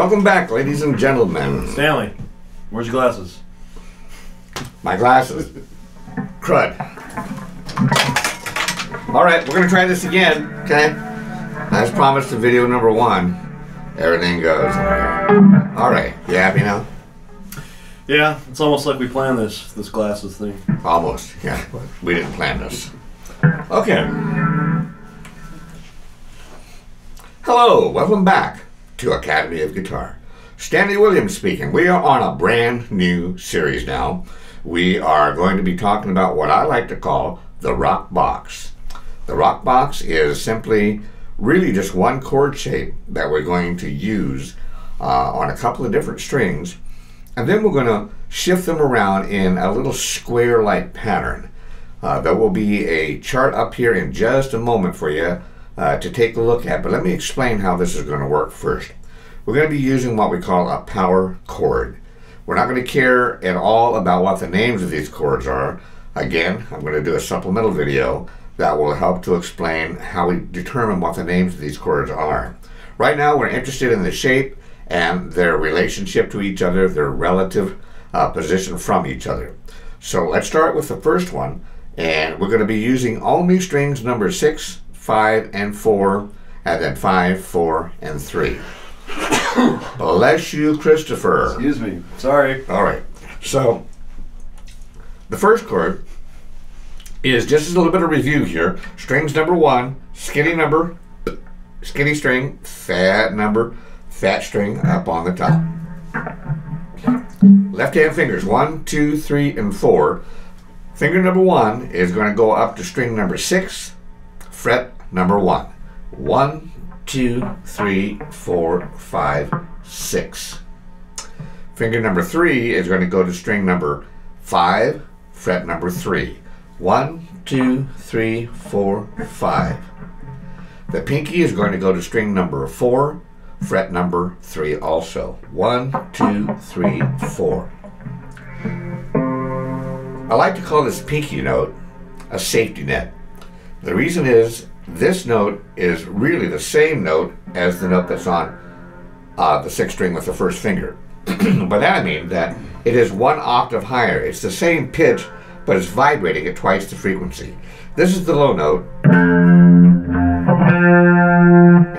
Welcome back, ladies and gentlemen. Stanley, where's your glasses? My glasses. Crud. Alright, we're going to try this again, okay? As promised in video number 1, everything goes. Alright, you happy now? Yeah, it's almost like we planned this glasses thing. Almost, yeah. We didn't plan this. Okay. Hello, welcome back to Academy of Guitar. Stanley Williams speaking. We are on a brand new series now. We are going to be talking about what I like to call the rock box. The rock box is simply really just one chord shape that we're going to use on a couple of different strings, and then we're going to shift them around in a little square-like pattern. There will be a chart up here in just a moment for you to take a look at, but let me explain how this is going to work first. We're going to be using what we call a power chord. We're not going to care at all about what the names of these chords are. Again, I'm going to do a supplemental video that will help to explain how we determine what the names of these chords are. Right now we're interested in the shape and their relationship to each other, their relative position from each other. So let's start with the first one, and we're going to be using only strings number 6, 5, and 4, and then 5, 4, and 3. Bless you, Christopher. Excuse me. Sorry. All right. So the first chord is just a little bit of review here. Strings number 1, skinny string, fat string up on the top. Left hand fingers 1, 2, 3, and 4. Finger number 1 is going to go up to string number 6, fret number 1. 1, 2, 3, 4, 5, 6. Finger number 3 is going to go to string number 5, fret number 3. 1, 2, 3, 4, 5. The pinky is going to go to string number 4, fret number 3 also. 1, 2, 3, 4. I like to call this pinky note a safety net. The reason is this note is really the same note as the note that's on the 6th string with the first finger. By that I mean that it is 1 octave higher. It's the same pitch, but it's vibrating at twice the frequency. This is the low note.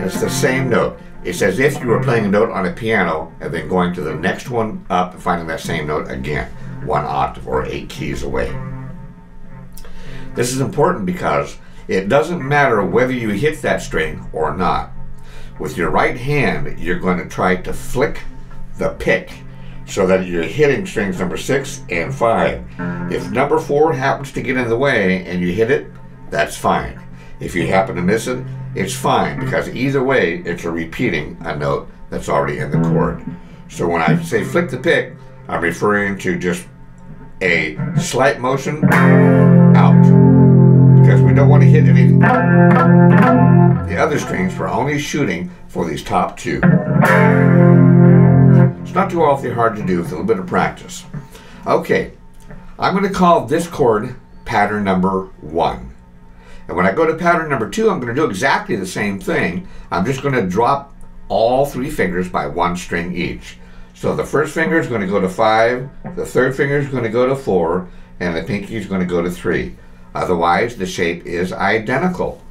It's the same note. It's as if you were playing a note on a piano and then going to the next one up and finding that same note again, 1 octave or 8 keys away. This is important because it doesn't matter whether you hit that string or not. With your right hand, you're going to try to flick the pick so that you're hitting strings number 6 and 5. If number 4 happens to get in the way and you hit it, that's fine. If you happen to miss it, it's fine, because either way, it's repeating a note that's already in the chord. So when I say flick the pick, I'm referring to just a slight motion out, because we don't want to hit any the other strings. We're only shooting for these top 2. It's not too awfully hard to do with a little bit of practice. Okay, I'm going to call this chord pattern number 1. And when I go to pattern number 2, I'm going to do exactly the same thing. I'm just going to drop all 3 fingers by 1 string each. So the first finger is going to go to 5, the 3rd finger is going to go to 4, and the pinky is going to go to 3. Otherwise, the shape is identical.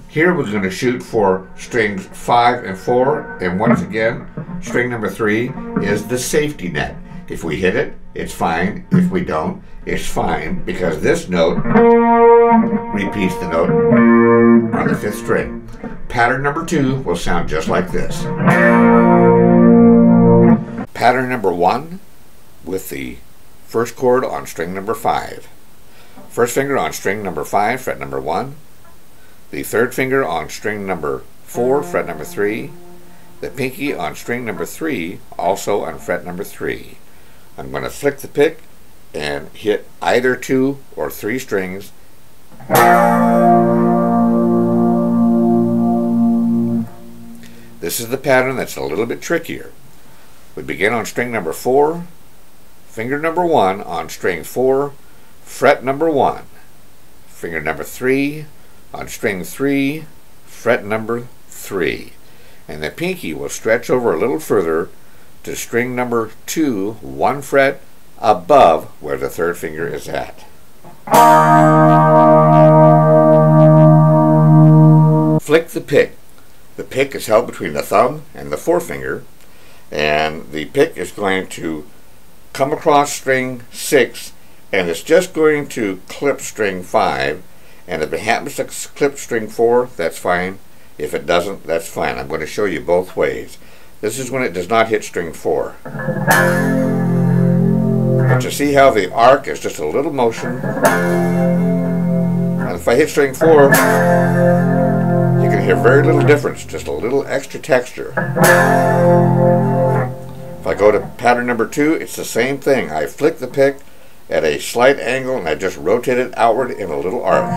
Here we're going to shoot for strings 5 and 4, and once again, string number 3 is the safety net. If we hit it, it's fine. If we don't, it's fine, because this note repeats the note on the 5th string. Pattern number 2 will sound just like this. Pattern number 1 with the first chord on string number 5. First finger on string number 5, fret number 1. The 3rd finger on string number 4, fret number 3. The pinky on string number 3, also on fret number 3. I'm going to flick the pick and hit either 2 or 3 strings. This is the pattern that's a little bit trickier. We begin on string number 4, finger number 1 on string 4, fret number 1. Finger number 3 on string 3, fret number 3. and the pinky will stretch over a little further to string number 2, 1 fret above where the third finger is at. Flick the pick. The pick is held between the thumb and the forefinger, and the pick is going to come across string 6, and it's just going to clip string 5, and if it happens to clip string 4, that's fine. If it doesn't, that's fine. I'm going to show you both ways. This is when it does not hit string 4. But you see how the arc is just a little motion, and if I hit string 4, you can hear very little difference, just a little extra texture. If I go to pattern number 2, it's the same thing. I flick the pick at a slight angle and I just rotate it outward in a little arc.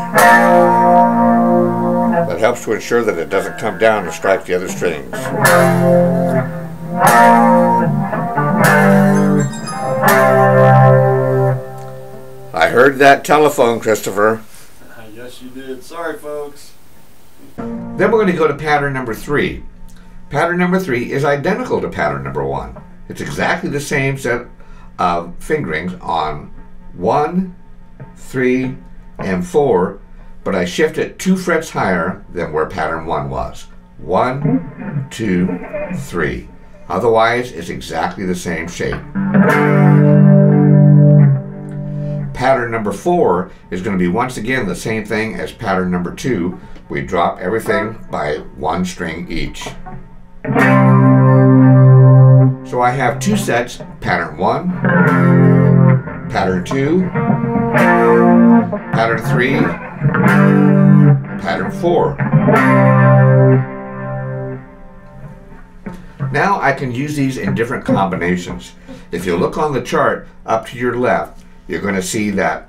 That helps to ensure that it doesn't come down and strike the other strings. I heard that telephone, Christopher. Yes, you did. Sorry, folks. Then we're going to go to pattern number 3. Pattern number 3 is identical to pattern number 1. It's exactly the same set of fingerings on 1, 3, and 4, but I shift it 2 frets higher than where pattern 1 was. 1, 2, 3. Otherwise, it's exactly the same shape. Pattern number 4 is going to be once again the same thing as pattern number 2. We drop everything by 1 string each. So I have 2 sets, pattern 1, pattern 2, pattern 3, pattern 4. Now I can use these in different combinations. If you look on the chart up to your left, you're going to see that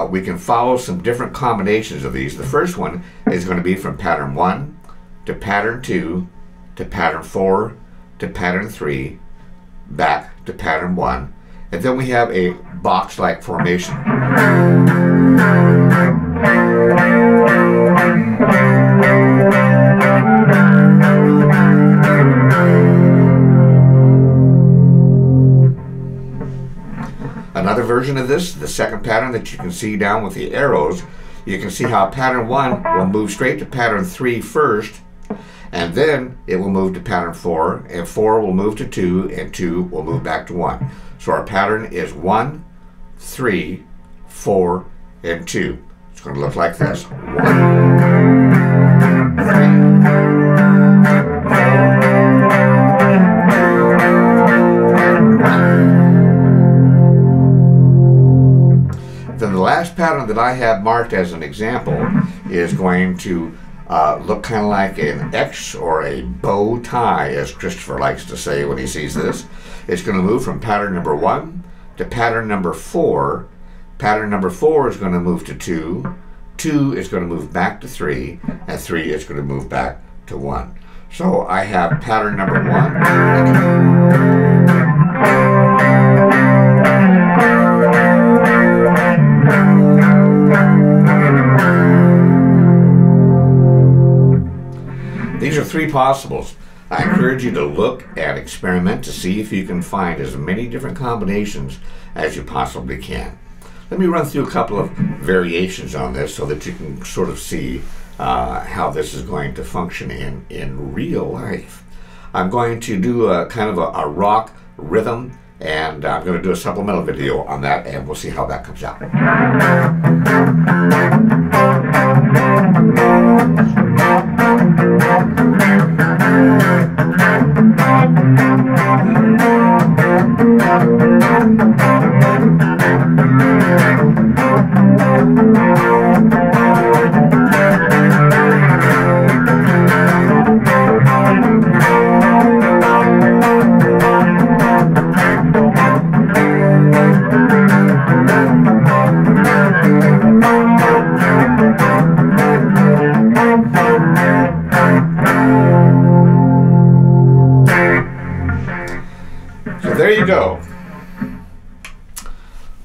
we can follow some different combinations of these. The first one is going to be from pattern 1 to pattern 2 to pattern 4 to pattern 3, back to pattern 1, and then we have a box-like formation. Another version of this, the second pattern that you can see down with the arrows, you can see how pattern 1 will move straight to pattern 3 first, and then it will move to pattern 4, and 4 will move to 2, and 2 will move back to 1. So our pattern is 1, 3, 4, and 2. It's going to look like this. 1, 3. Then the last pattern that I have marked as an example is going to look kind of like an X or a bow tie, as Christopher likes to say when he sees this. It's going to move from pattern number 1 to pattern number 4. Pattern number 4 is going to move to 2. 2 is going to move back to 3, and 3 is going to move back to 1. So I have pattern number 1. These are 3 possibles. I encourage you to look and experiment to see if you can find as many different combinations as you possibly can. Let me run through a couple of variations on this so that you can sort of see how this is going to function in real life. I'm going to do a kind of a rock rhythm, and I'm going to do a supplemental video on that, and we'll see how that comes out. So there you go.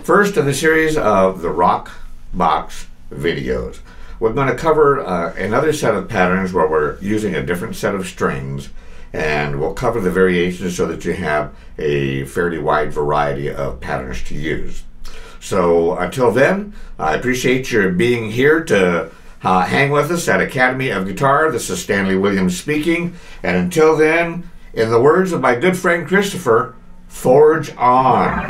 First of the series of the Rock Box videos. we're going to cover another set of patterns where we're using a different set of strings, and we'll cover the variations so that you have a fairly wide variety of patterns to use. So until then, I appreciate your being here to hang with us at Academy of Guitar. This is Stanley Williams speaking, and until then, in the words of my good friend Christopher, forge on.